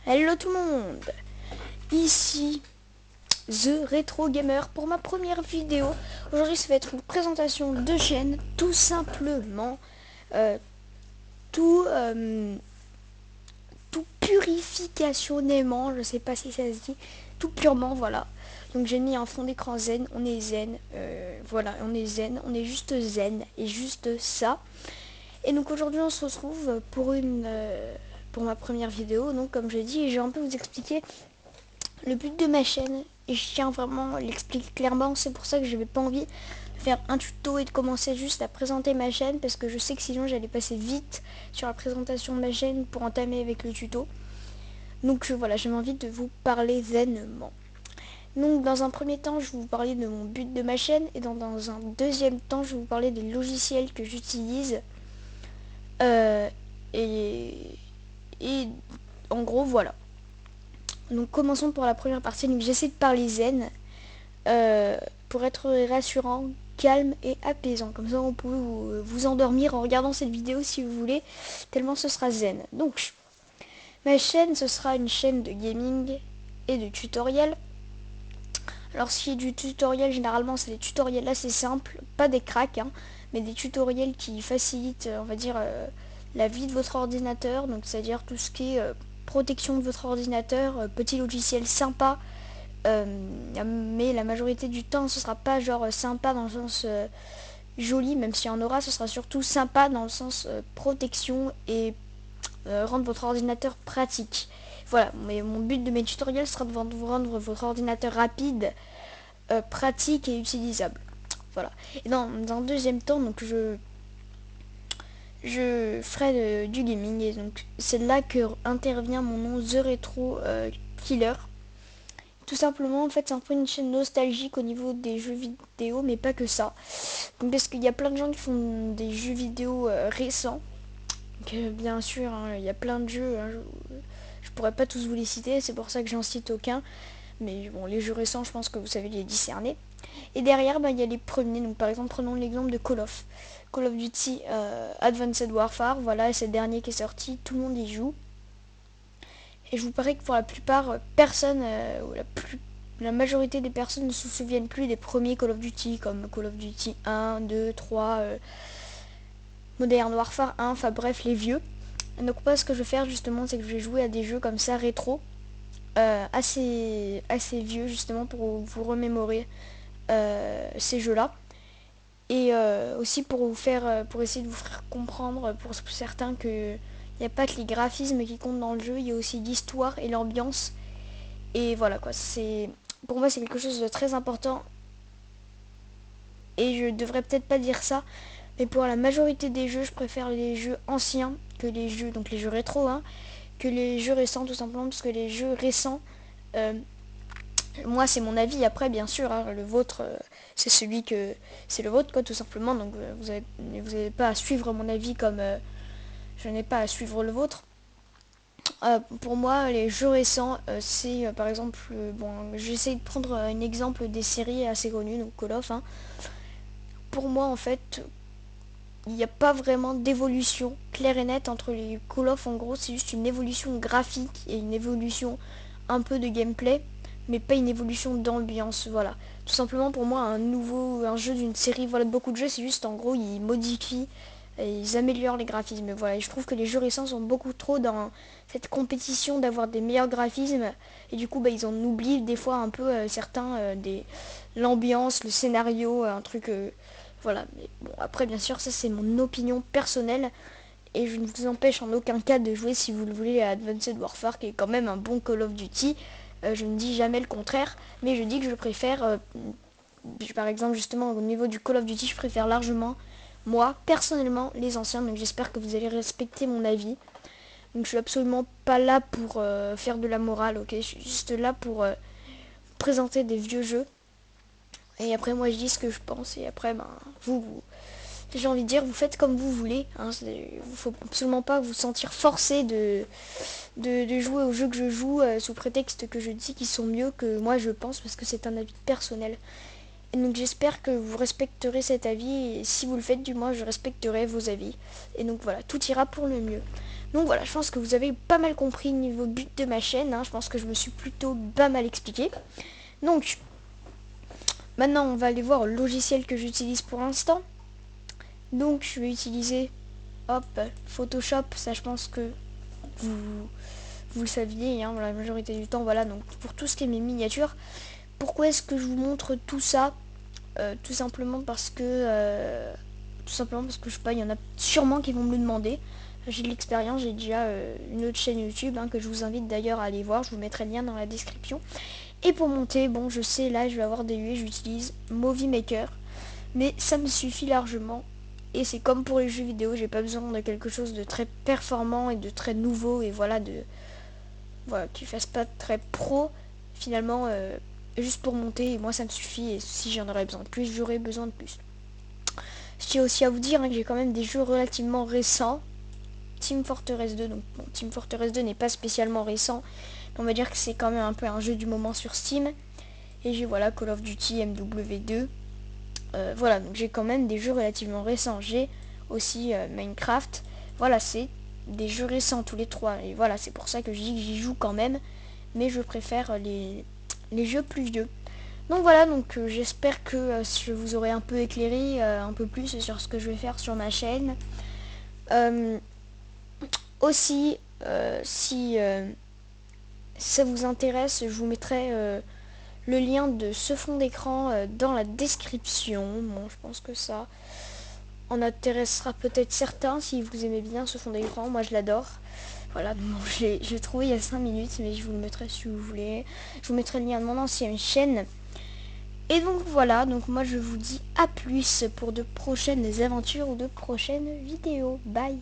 Hello tout le monde, ici The Retro Gamer pour ma première vidéo. Aujourd'hui ça va être une présentation de chaîne, tout simplement, euh, tout, tout purificationnément, je sais pas si ça se dit, tout purement, voilà. Donc j'ai mis un fond d'écran zen, on est zen, voilà, on est zen, on est juste zen et juste ça. Et donc aujourd'hui on se retrouve pour ma première vidéo. Donc comme j'ai dit, je vais un peu vous expliquer le but de ma chaîne, et je tiens vraiment à l'expliquer clairement. C'est pour ça que je n'avais pas envie de faire un tuto et de commencer juste à présenter ma chaîne, parce que je sais que sinon j'allais passer vite sur la présentation de ma chaîne pour entamer avec le tuto. Donc voilà, j'ai envie de vous parler zenement. Donc dans un premier temps, je vais vous parler de mon but de ma chaîne, et dans un deuxième temps, je vais vous parler des logiciels que j'utilise. Euh, et, et en gros, voilà. Donc commençons pour la première partie. Donc j'essaie de parler zen. Pour être rassurant, calme et apaisant. Comme ça, vous pouvez vous endormir en regardant cette vidéo si vous voulez, tellement ce sera zen. Donc, ma chaîne, ce sera une chaîne de gaming et de tutoriels. Alors, si est du tutoriel, généralement, c'est des tutoriels assez simples, pas des cracks, hein, mais des tutoriels qui facilitent, on va dire, la vie de votre ordinateur. Donc, c'est-à-dire tout ce qui est protection de votre ordinateur, petit logiciel sympa. Mais la majorité du temps, ce sera pas genre sympa dans le sens joli, même s'il y en aura, ce sera surtout sympa dans le sens protection et rendre votre ordinateur pratique. Voilà, mais mon but de mes tutoriels sera de vous rendre votre ordinateur rapide, pratique et utilisable. Voilà. Et dans un deuxième temps, donc je ferai du gaming, et donc c'est là que intervient mon nom The Retro Killer. Tout simplement, en fait, c'est un peu une chaîne nostalgique au niveau des jeux vidéo, mais pas que ça. Donc, parce qu'il y a plein de gens qui font des jeux vidéo récents. Donc, bien sûr, hein, il y a plein de jeux. Hein, je pourrais pas tous vous les citer, c'est pour ça que j'en cite aucun. Mais bon, les jeux récents, je pense que vous savez les discerner. Et derrière, bah, il y a les premiers. Donc, par exemple, prenons l'exemple de Call of. Call of Duty Advanced Warfare, voilà, c'est le dernier qui est sorti, tout le monde y joue. Et je vous parie que pour la plupart, personne, ou la majorité des personnes ne se souviennent plus des premiers Call of Duty, comme Call of Duty 1, 2, 3, Modern Warfare 1, enfin bref, les vieux. Et donc moi, ce que je vais faire justement, c'est que je vais jouer à des jeux comme ça, rétro, assez vieux, justement, pour vous remémorer ces jeux-là. Et aussi pour vous faire, pour essayer de vous faire comprendre, pour certains, que il n'y a pas que les graphismes qui comptent dans le jeu, il y a aussi l'histoire et l'ambiance. Et voilà quoi, pour moi c'est quelque chose de très important, et je devrais peut-être pas dire ça, mais pour la majorité des jeux, je préfère les jeux anciens que les jeux, donc les jeux rétro, hein, que les jeux récents, tout simplement parce que les jeux récents, euh, moi c'est mon avis, après bien sûr, hein, le vôtre, c'est le vôtre quoi, tout simplement, donc vous avez pas à suivre mon avis comme je n'ai pas à suivre le vôtre. Pour moi, les jeux récents, c'est par exemple, bon, j'essaie de prendre un exemple des séries assez connues, donc Call of, hein. Pour moi, en fait, il n'y a pas vraiment d'évolution claire et nette entre les Call of. En gros, c'est juste une évolution graphique et une évolution un peu de gameplay, mais pas une évolution d'ambiance. Voilà. Tout simplement, pour moi, un jeu d'une série, voilà, beaucoup de jeux, c'est juste en gros, ils modifient et ils améliorent les graphismes. Voilà. Et je trouve que les jeux récents sont beaucoup trop dans cette compétition d'avoir des meilleurs graphismes, et du coup, bah, ils en oublient des fois un peu certains l'ambiance, le scénario, un truc. Voilà, mais bon, après, bien sûr, ça c'est mon opinion personnelle, et je ne vous empêche en aucun cas de jouer si vous le voulez à Advanced Warfare, qui est quand même un bon Call of Duty. Je ne dis jamais le contraire, mais je dis que je préfère, par exemple, justement, au niveau du Call of Duty, je préfère largement, moi, personnellement, les anciens, donc j'espère que vous allez respecter mon avis. Donc je suis absolument pas là pour faire de la morale, ok, je suis juste là pour présenter des vieux jeux. Et après, moi, je dis ce que je pense, et après, ben, j'ai envie de dire, vous faites comme vous voulez. Hein, il ne faut absolument pas vous sentir forcé de jouer aux jeux que je joue sous prétexte que je dis qu'ils sont mieux que moi je pense, parce que c'est un avis personnel. Et donc j'espère que vous respecterez cet avis, et si vous le faites du moins je respecterai vos avis. Et donc voilà, tout ira pour le mieux. Donc voilà, je pense que vous avez pas mal compris niveau but de ma chaîne, hein. Je pense que je me suis plutôt pas mal expliqué. Donc maintenant on va aller voir le logiciel que j'utilise pour l'instant. Donc je vais utiliser hop, Photoshop, ça je pense que vous, vous le saviez, hein, la majorité du temps. Voilà, donc pour tout ce qui est mes miniatures. Pourquoi est-ce que je vous montre tout ça? Tout simplement parce que je sais pas, il y en a sûrement qui vont me le demander. J'ai de l'expérience, j'ai déjà une autre chaîne YouTube, hein, que je vous invite d'ailleurs à aller voir, je vous mettrai le lien dans la description. Et pour monter, bon je sais, là je vais avoir des huées, j'utilise Movie Maker, mais ça me suffit largement. Et c'est comme pour les jeux vidéo, j'ai pas besoin de quelque chose de très performant et de très nouveau, et voilà, qui fasse pas très pro finalement, juste pour monter. Et moi ça me suffit, et si j'en aurais besoin de plus, j'aurais besoin de plus. Je tiens aussi à vous dire, hein, que j'ai quand même des jeux relativement récents. Team Fortress 2, donc bon, Team Fortress 2 n'est pas spécialement récent, mais on va dire que c'est quand même un peu un jeu du moment sur Steam. Et j'ai voilà Call of Duty MW2. Voilà, donc j'ai quand même des jeux relativement récents. J'ai aussi Minecraft. Voilà, c'est des jeux récents tous les trois. Et voilà, c'est pour ça que je dis que j'y joue quand même, mais je préfère les jeux plus vieux. Donc voilà, donc j'espère que je vous aurai un peu éclairé un peu plus sur ce que je vais faire sur ma chaîne. Euh, Aussi, si ça vous intéresse, je vous mettrai le lien de ce fond d'écran dans la description. Bon, je pense que ça en intéressera peut-être certains si vous aimez bien ce fond d'écran. Moi, je l'adore. Voilà, bon, j'ai trouvé il y a 5 minutes, mais je vous le mettrai si vous voulez. Je vous mettrai le lien de mon ancienne chaîne. Et donc voilà, donc moi je vous dis à plus pour de prochaines aventures ou de prochaines vidéos. Bye!